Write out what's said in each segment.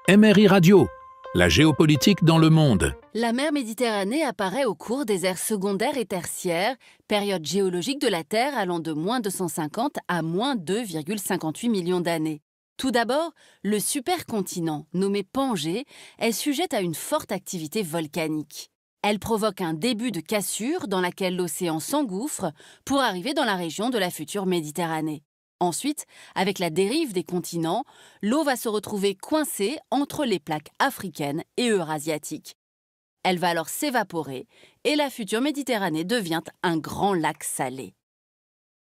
MRI Radio, la géopolitique dans le monde. La mer Méditerranée apparaît au cours des ères secondaires et tertiaires, période géologique de la Terre allant de moins 250 à moins 2,58 millions d'années. Tout d'abord, le supercontinent, nommé Pangée, est sujet à une forte activité volcanique. Elle provoque un début de cassure dans laquelle l'océan s'engouffre pour arriver dans la région de la future Méditerranée. Ensuite, avec la dérive des continents, l'eau va se retrouver coincée entre les plaques africaines et eurasiatiques. Elle va alors s'évaporer et la future Méditerranée devient un grand lac salé.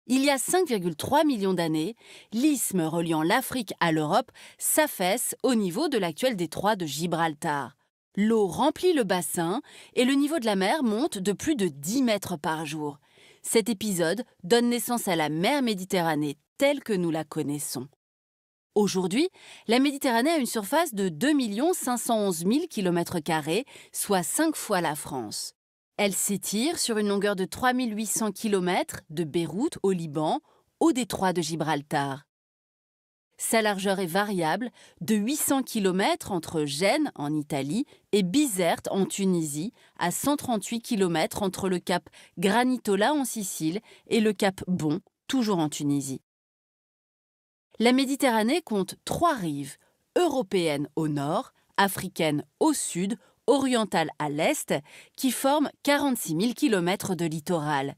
Il y a 5,3 millions d'années, l'isthme reliant l'Afrique à l'Europe s'affaisse au niveau de l'actuel détroit de Gibraltar. L'eau remplit le bassin et le niveau de la mer monte de plus de 10 mètres par jour. Cet épisode donne naissance à la mer Méditerranée telle que nous la connaissons. Aujourd'hui, la Méditerranée a une surface de 2 511 000 km², soit 5 fois la France. Elle s'étire sur une longueur de 3 800 km de Beyrouth au Liban au détroit de Gibraltar. Sa largeur est variable, de 800 km entre Gênes en Italie et Bizerte en Tunisie, à 138 km entre le cap Granitola en Sicile et le cap Bon, toujours en Tunisie. La Méditerranée compte 3 rives, européenne au nord, africaine au sud, orientale à l'est, qui forment 46 000 km de littoral.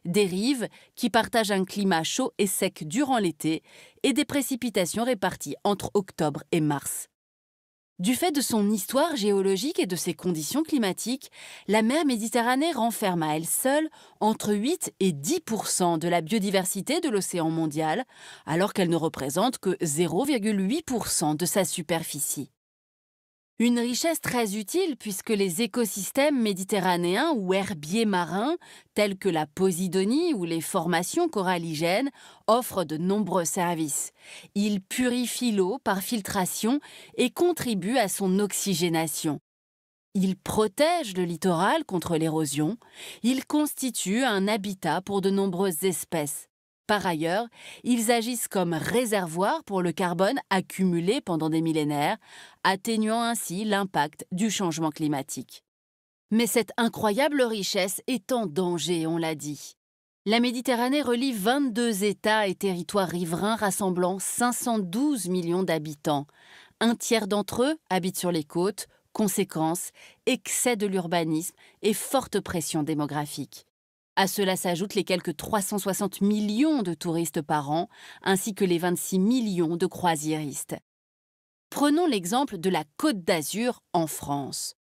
Des rives qui partagent un climat chaud et sec durant l'été et des précipitations réparties entre octobre et mars. Du fait de son histoire géologique et de ses conditions climatiques, la mer Méditerranée renferme à elle seule entre 8 et 10% de la biodiversité de l'océan mondial, alors qu'elle ne représente que 0,8% de sa superficie. Une richesse très utile puisque les écosystèmes méditerranéens ou herbiers marins, tels que la posidonie ou les formations coralligènes, offrent de nombreux services. Ils purifient l'eau par filtration et contribuent à son oxygénation. Ils protègent le littoral contre l'érosion. Ils constituent un habitat pour de nombreuses espèces. Par ailleurs, ils agissent comme réservoirs pour le carbone accumulé pendant des millénaires, atténuant ainsi l'impact du changement climatique. Mais cette incroyable richesse est en danger, on l'a dit. La Méditerranée relie 22 États et territoires riverains rassemblant 512 millions d'habitants. Un tiers d'entre eux habitent sur les côtes, conséquence, excès de l'urbanisme et forte pression démographique. À cela s'ajoutent les quelques 360 millions de touristes par an, ainsi que les 26 millions de croisiéristes. Prenons l'exemple de la Côte d'Azur en France.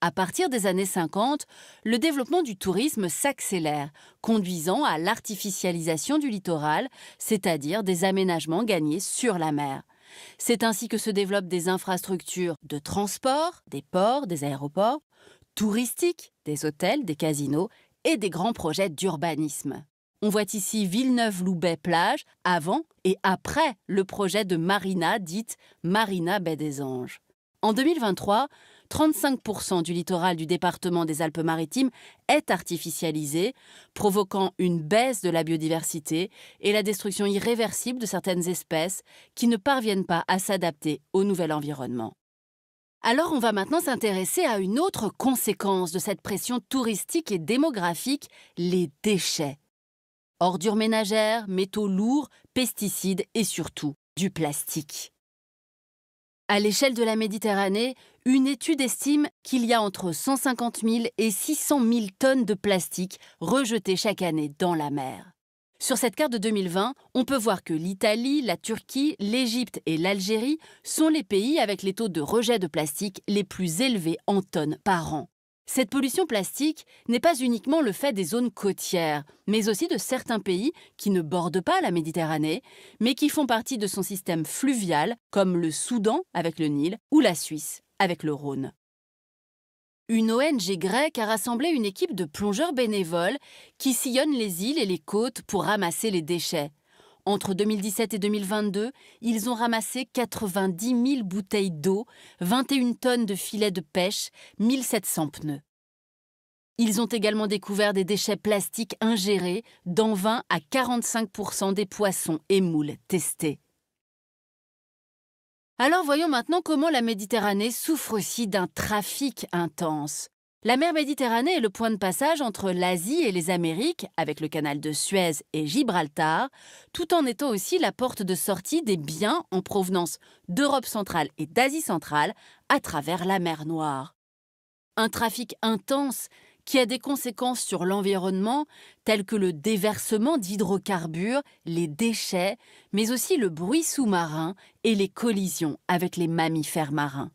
À partir des années 50, le développement du tourisme s'accélère, conduisant à l'artificialisation du littoral, c'est-à-dire des aménagements gagnés sur la mer. C'est ainsi que se développent des infrastructures de transport, des ports, des aéroports, touristiques, des hôtels, des casinos, et des grands projets d'urbanisme. On voit ici Villeneuve-Loubet-Plage avant et après le projet de marina dite Marina Baie des Anges. En 2023, 35% du littoral du département des Alpes-Maritimes est artificialisé, provoquant une baisse de la biodiversité et la destruction irréversible de certaines espèces qui ne parviennent pas à s'adapter au nouvel environnement. Alors on va maintenant s'intéresser à une autre conséquence de cette pression touristique et démographique, les déchets. Ordures ménagères, métaux lourds, pesticides et surtout du plastique. À l'échelle de la Méditerranée, une étude estime qu'il y a entre 150 000 et 600 000 tonnes de plastique rejetées chaque année dans la mer. Sur cette carte de 2020, on peut voir que l'Italie, la Turquie, l'Égypte et l'Algérie sont les pays avec les taux de rejet de plastique les plus élevés en tonnes par an. Cette pollution plastique n'est pas uniquement le fait des zones côtières, mais aussi de certains pays qui ne bordent pas la Méditerranée, mais qui font partie de son système fluvial, comme le Soudan avec le Nil ou la Suisse avec le Rhône. Une ONG grecque a rassemblé une équipe de plongeurs bénévoles qui sillonnent les îles et les côtes pour ramasser les déchets. Entre 2017 et 2022, ils ont ramassé 90 000 bouteilles d'eau, 21 tonnes de filets de pêche, 1700 pneus. Ils ont également découvert des déchets plastiques ingérés dans 20 à 45% des poissons et moules testés. Alors voyons maintenant comment la Méditerranée souffre aussi d'un trafic intense. La mer Méditerranée est le point de passage entre l'Asie et les Amériques, avec le canal de Suez et Gibraltar, tout en étant aussi la porte de sortie des biens en provenance d'Europe centrale et d'Asie centrale à travers la mer Noire. Un trafic intense qui a des conséquences sur l'environnement, telles que le déversement d'hydrocarbures, les déchets, mais aussi le bruit sous-marin et les collisions avec les mammifères marins.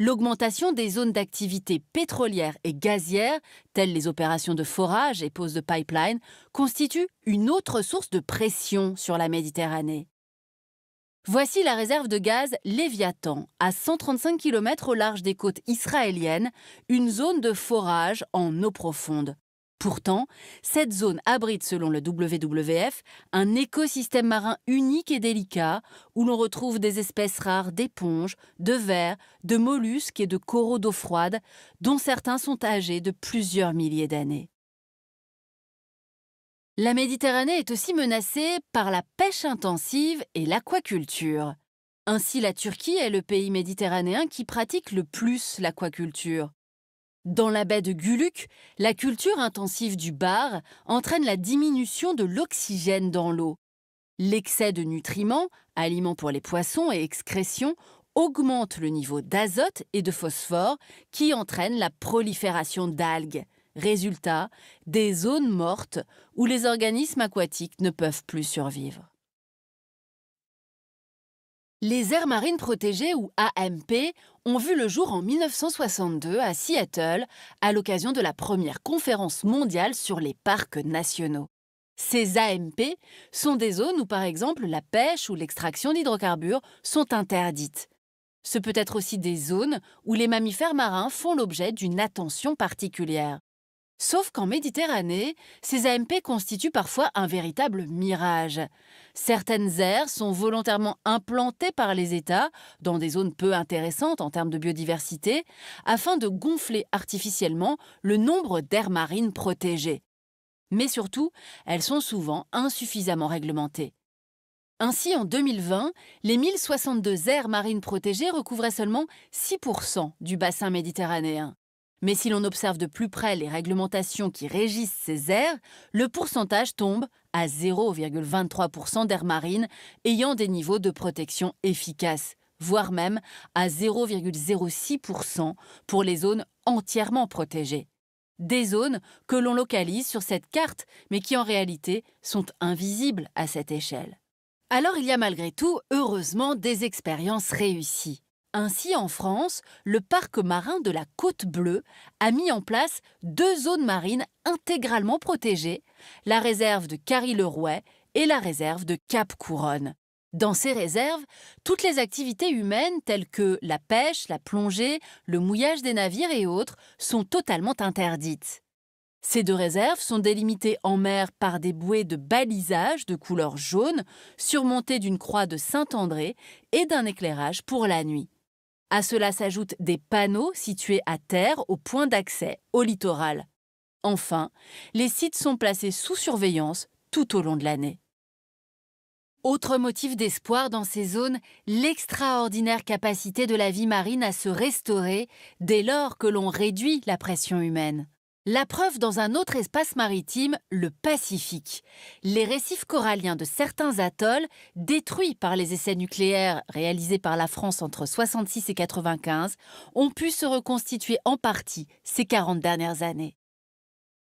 L'augmentation des zones d'activité pétrolière et gazière, telles les opérations de forage et pose de pipeline, constitue une autre source de pression sur la Méditerranée. Voici la réserve de gaz Léviathan, à 135 km au large des côtes israéliennes, une zone de forage en eau profonde. Pourtant, cette zone abrite, selon le WWF, un écosystème marin unique et délicat où l'on retrouve des espèces rares d'éponges, de vers, de mollusques et de coraux d'eau froide, dont certains sont âgés de plusieurs milliers d'années. La Méditerranée est aussi menacée par la pêche intensive et l'aquaculture. Ainsi, la Turquie est le pays méditerranéen qui pratique le plus l'aquaculture. Dans la baie de Gülük, la culture intensive du bar entraîne la diminution de l'oxygène dans l'eau. L'excès de nutriments, aliments pour les poissons et excrétions, augmente le niveau d'azote et de phosphore qui entraîne la prolifération d'algues. Résultat, des zones mortes où les organismes aquatiques ne peuvent plus survivre. Les aires marines protégées, ou AMP, ont vu le jour en 1962 à Seattle, à l'occasion de la première conférence mondiale sur les parcs nationaux. Ces AMP sont des zones où, par exemple, la pêche ou l'extraction d'hydrocarbures sont interdites. Ce peut être aussi des zones où les mammifères marins font l'objet d'une attention particulière. Sauf qu'en Méditerranée, ces AMP constituent parfois un véritable mirage. Certaines aires sont volontairement implantées par les États dans des zones peu intéressantes en termes de biodiversité, afin de gonfler artificiellement le nombre d'aires marines protégées. Mais surtout, elles sont souvent insuffisamment réglementées. Ainsi, en 2020, les 1062 aires marines protégées recouvraient seulement 6% du bassin méditerranéen. Mais si l'on observe de plus près les réglementations qui régissent ces aires, le pourcentage tombe à 0,23% d'aires marines ayant des niveaux de protection efficaces, voire même à 0,06% pour les zones entièrement protégées. Des zones que l'on localise sur cette carte, mais qui en réalité sont invisibles à cette échelle. Alors il y a malgré tout, heureusement, des expériences réussies. Ainsi, en France, le parc marin de la Côte Bleue a mis en place 2 zones marines intégralement protégées, la réserve de Carry-le-Rouet et la réserve de Cap-Couronne. Dans ces réserves, toutes les activités humaines telles que la pêche, la plongée, le mouillage des navires et autres sont totalement interdites. Ces 2 réserves sont délimitées en mer par des bouées de balisage de couleur jaune, surmontées d'une croix de Saint-André et d'un éclairage pour la nuit. À cela s'ajoutent des panneaux situés à terre au point d'accès au littoral. Enfin, les sites sont placés sous surveillance tout au long de l'année. Autre motif d'espoir dans ces zones, l'extraordinaire capacité de la vie marine à se restaurer dès lors que l'on réduit la pression humaine. La preuve dans un autre espace maritime, le Pacifique. Les récifs coralliens de certains atolls, détruits par les essais nucléaires réalisés par la France entre 1966 et 1995, ont pu se reconstituer en partie ces 40 dernières années.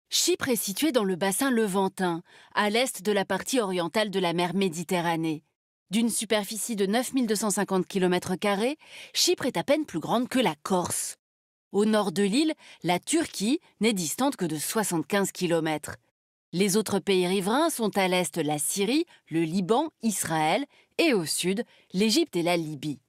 Chypre est située dans le bassin levantin, à l'est de la partie orientale de la mer Méditerranée. D'une superficie de 9250 km², Chypre est à peine plus grande que la Corse. Au nord de l'île, la Turquie n'est distante que de 75 km. Les autres pays riverains sont à l'est la Syrie, le Liban, Israël et au sud, l'Égypte et la Libye.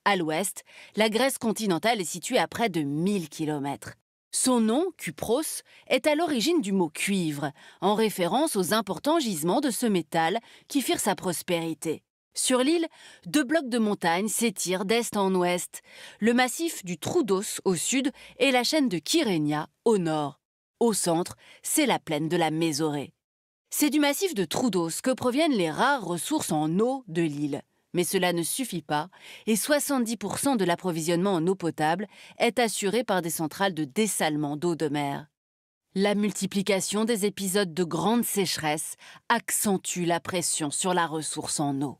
À l'ouest, la Grèce continentale est située à près de 1000 km. Son nom, Kypros, est à l'origine du mot cuivre, en référence aux importants gisements de ce métal qui firent sa prospérité. Sur l'île, 2 blocs de montagnes s'étirent d'est en ouest, le massif du Troodos au sud et la chaîne de Kyrenia au nord. Au centre, c'est la plaine de la Mésorée. C'est du massif de Troodos que proviennent les rares ressources en eau de l'île. Mais cela ne suffit pas et 70% de l'approvisionnement en eau potable est assuré par des centrales de dessalement d'eau de mer. La multiplication des épisodes de grande sécheresse accentue la pression sur la ressource en eau.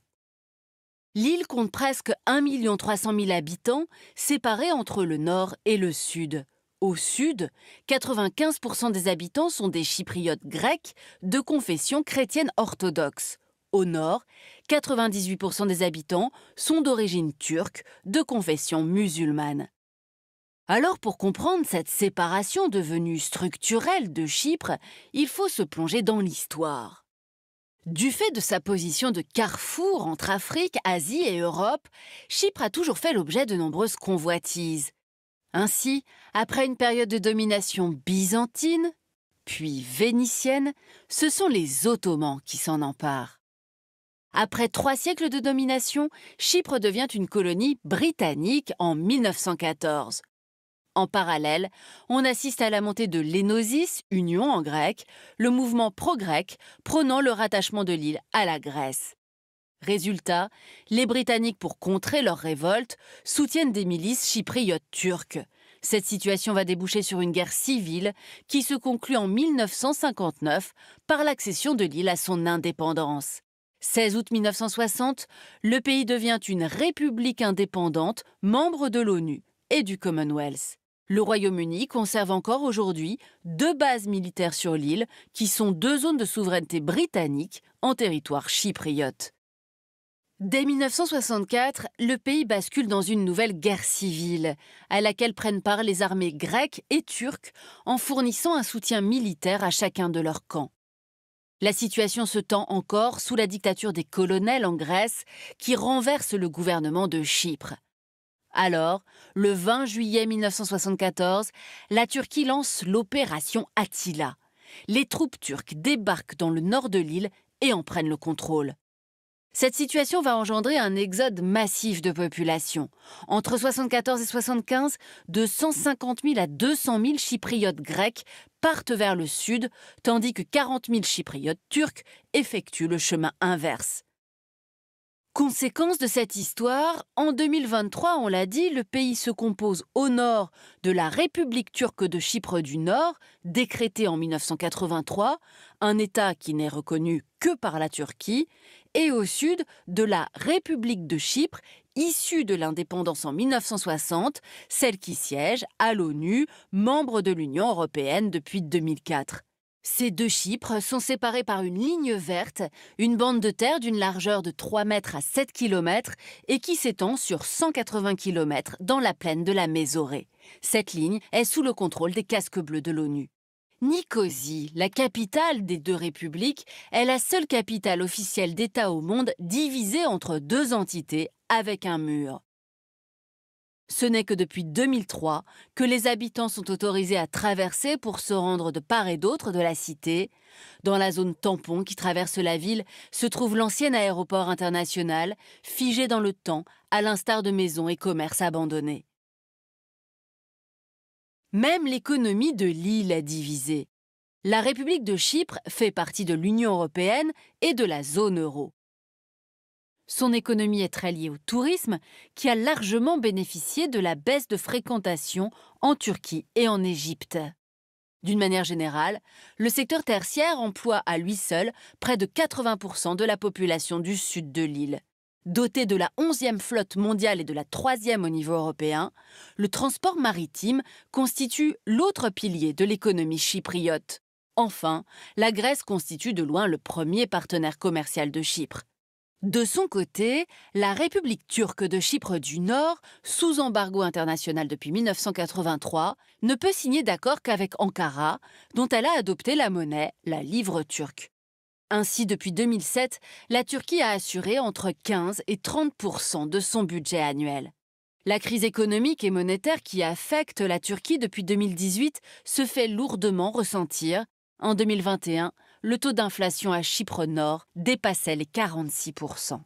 L'île compte presque 1 300 000 habitants, séparés entre le nord et le sud. Au sud, 95% des habitants sont des Chypriotes grecs de confession chrétienne orthodoxe. Au nord, 98% des habitants sont d'origine turque de confession musulmane. Alors pour comprendre cette séparation devenue structurelle de Chypre, il faut se plonger dans l'histoire. Du fait de sa position de carrefour entre Afrique, Asie et Europe, Chypre a toujours fait l'objet de nombreuses convoitises. Ainsi, après une période de domination byzantine, puis vénitienne, ce sont les Ottomans qui s'en emparent. Après 3 siècles de domination, Chypre devient une colonie britannique en 1914. En parallèle, on assiste à la montée de l'Énosis, union en grec, le mouvement pro-grec prônant le rattachement de l'île à la Grèce. Résultat, les Britanniques, pour contrer leur révolte, soutiennent des milices chypriotes turques. Cette situation va déboucher sur une guerre civile qui se conclut en 1959 par l'accession de l'île à son indépendance. 16 août 1960, le pays devient une république indépendante, membre de l'ONU et du Commonwealth. Le Royaume-Uni conserve encore aujourd'hui 2 bases militaires sur l'île qui sont 2 zones de souveraineté britannique en territoire chypriote. Dès 1964, le pays bascule dans une nouvelle guerre civile, à laquelle prennent part les armées grecques et turques en fournissant un soutien militaire à chacun de leurs camps. La situation se tend encore sous la dictature des colonels en Grèce qui renversent le gouvernement de Chypre. Alors, le 20 juillet 1974, la Turquie lance l'opération Attila. Les troupes turques débarquent dans le nord de l'île et en prennent le contrôle. Cette situation va engendrer un exode massif de population. Entre 1974 et 1975, de 150 000 à 200 000 Chypriotes grecs partent vers le sud, tandis que 40 000 Chypriotes turcs effectuent le chemin inverse. Conséquence de cette histoire, en 2023, on l'a dit, le pays se compose au nord de la République turque de Chypre du Nord, décrétée en 1983, un État qui n'est reconnu que par la Turquie, et au sud de la République de Chypre, issue de l'indépendance en 1960, celle qui siège à l'ONU, membre de l'Union européenne depuis 2004. Ces 2 Chypres sont séparés par une ligne verte, une bande de terre d'une largeur de 3 mètres à 7 km et qui s'étend sur 180 km dans la plaine de la Mésorée. Cette ligne est sous le contrôle des casques bleus de l'ONU. Nicosie, la capitale des 2 républiques, est la seule capitale officielle d'État au monde divisée entre 2 entités avec un mur. Ce n'est que depuis 2003 que les habitants sont autorisés à traverser pour se rendre de part et d'autre de la cité. Dans la zone tampon qui traverse la ville se trouve l'ancien aéroport international, figé dans le temps, à l'instar de maisons et commerces abandonnés. Même l'économie de l'île est divisée. La République de Chypre fait partie de l'Union européenne et de la zone euro. Son économie est très liée au tourisme, qui a largement bénéficié de la baisse de fréquentation en Turquie et en Égypte. D'une manière générale, le secteur tertiaire emploie à lui seul près de 80% de la population du sud de l'île. Doté de la 11e flotte mondiale et de la 3e au niveau européen, le transport maritime constitue l'autre pilier de l'économie chypriote. Enfin, la Grèce constitue de loin le premier partenaire commercial de Chypre. De son côté, la République turque de Chypre du Nord, sous embargo international depuis 1983, ne peut signer d'accord qu'avec Ankara, dont elle a adopté la monnaie, la livre turque. Ainsi, depuis 2007, la Turquie a assuré entre 15 et 30% de son budget annuel. La crise économique et monétaire qui affecte la Turquie depuis 2018 se fait lourdement ressentir. En 2021, le taux d'inflation à Chypre Nord dépassait les 46%.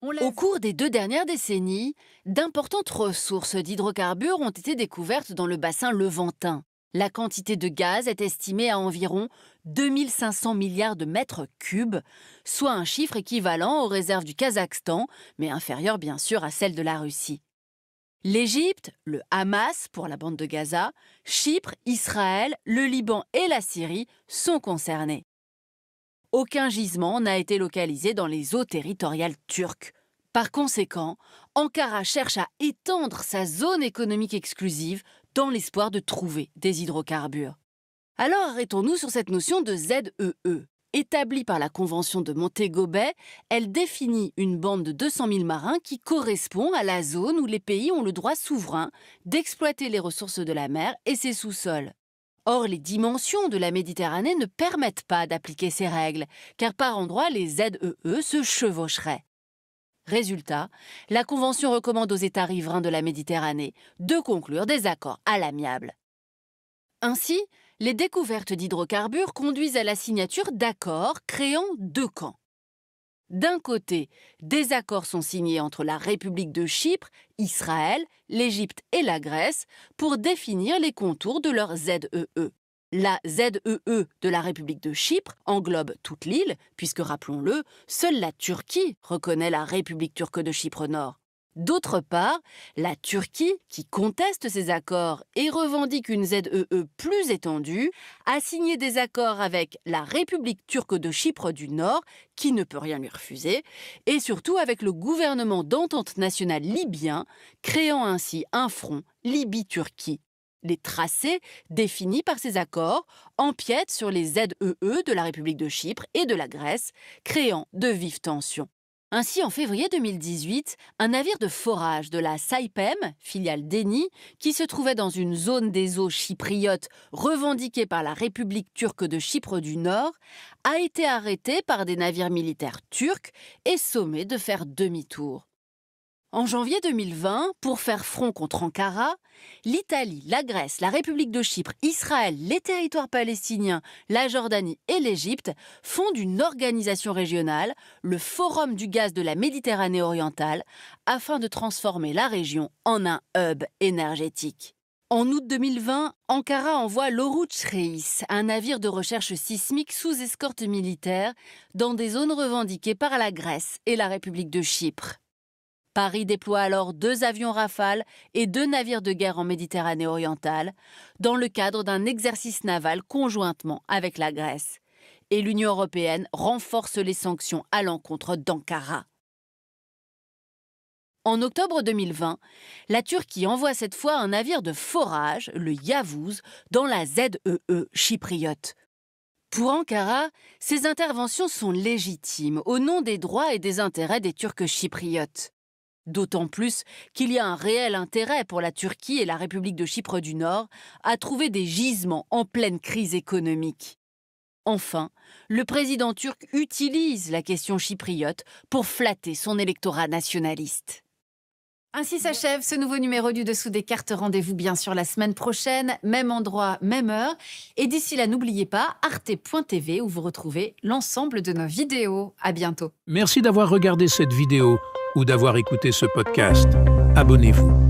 Au cours des 2 dernières décennies, d'importantes ressources d'hydrocarbures ont été découvertes dans le bassin levantin. La quantité de gaz est estimée à environ 2500 milliards de mètres cubes, soit un chiffre équivalent aux réserves du Kazakhstan, mais inférieur bien sûr à celles de la Russie. L'Égypte, le Hamas pour la bande de Gaza, Chypre, Israël, le Liban et la Syrie sont concernés. Aucun gisement n'a été localisé dans les eaux territoriales turques. Par conséquent, Ankara cherche à étendre sa zone économique exclusive dans l'espoir de trouver des hydrocarbures. Alors arrêtons-nous sur cette notion de ZEE. Établie par la Convention de Montego Bay, elle définit une bande de 200 000 marins qui correspond à la zone où les pays ont le droit souverain d'exploiter les ressources de la mer et ses sous-sols. Or, les dimensions de la Méditerranée ne permettent pas d'appliquer ces règles, car par endroits, les ZEE se chevaucheraient. Résultat, la Convention recommande aux États riverains de la Méditerranée de conclure des accords à l'amiable. Ainsi, les découvertes d'hydrocarbures conduisent à la signature d'accords créant deux camps. D'un côté, des accords sont signés entre la République de Chypre, Israël, l'Égypte et la Grèce pour définir les contours de leur ZEE. La ZEE de la République de Chypre englobe toute l'île, puisque, rappelons-le, seule la Turquie reconnaît la République turque de Chypre Nord. D'autre part, la Turquie, qui conteste ces accords et revendique une ZEE plus étendue, a signé des accords avec la République turque de Chypre du Nord, qui ne peut rien lui refuser, et surtout avec le gouvernement d'entente nationale libyen, créant ainsi un front Libye-Turquie. Les tracés définis par ces accords empiètent sur les ZEE de la République de Chypre et de la Grèce, créant de vives tensions. Ainsi, en février 2018, un navire de forage de la Saipem, filiale d'Eni, qui se trouvait dans une zone des eaux chypriotes revendiquée par la République turque de Chypre du Nord, a été arrêté par des navires militaires turcs et sommé de faire demi-tour. En janvier 2020, pour faire front contre Ankara, l'Italie, la Grèce, la République de Chypre, Israël, les territoires palestiniens, la Jordanie et l'Égypte fondent une organisation régionale, le Forum du gaz de la Méditerranée orientale, afin de transformer la région en un hub énergétique. En août 2020, Ankara envoie l'Oruç Reis, un navire de recherche sismique sous escorte militaire, dans des zones revendiquées par la Grèce et la République de Chypre. Paris déploie alors 2 avions Rafale et 2 navires de guerre en Méditerranée orientale, dans le cadre d'un exercice naval conjointement avec la Grèce. Et l'Union européenne renforce les sanctions à l'encontre d'Ankara. En octobre 2020, la Turquie envoie cette fois un navire de forage, le Yavuz, dans la ZEE chypriote. Pour Ankara, ces interventions sont légitimes au nom des droits et des intérêts des Turcs chypriotes. D'autant plus qu'il y a un réel intérêt pour la Turquie et la République de Chypre du Nord à trouver des gisements en pleine crise économique. Enfin, le président turc utilise la question chypriote pour flatter son électorat nationaliste. Ainsi s'achève ce nouveau numéro du Dessous des cartes. Rendez-vous bien sûr la semaine prochaine, même endroit, même heure. Et d'ici là, n'oubliez pas arte.tv où vous retrouvez l'ensemble de nos vidéos. À bientôt. Merci d'avoir regardé cette vidéo ou d'avoir écouté ce podcast. Abonnez-vous.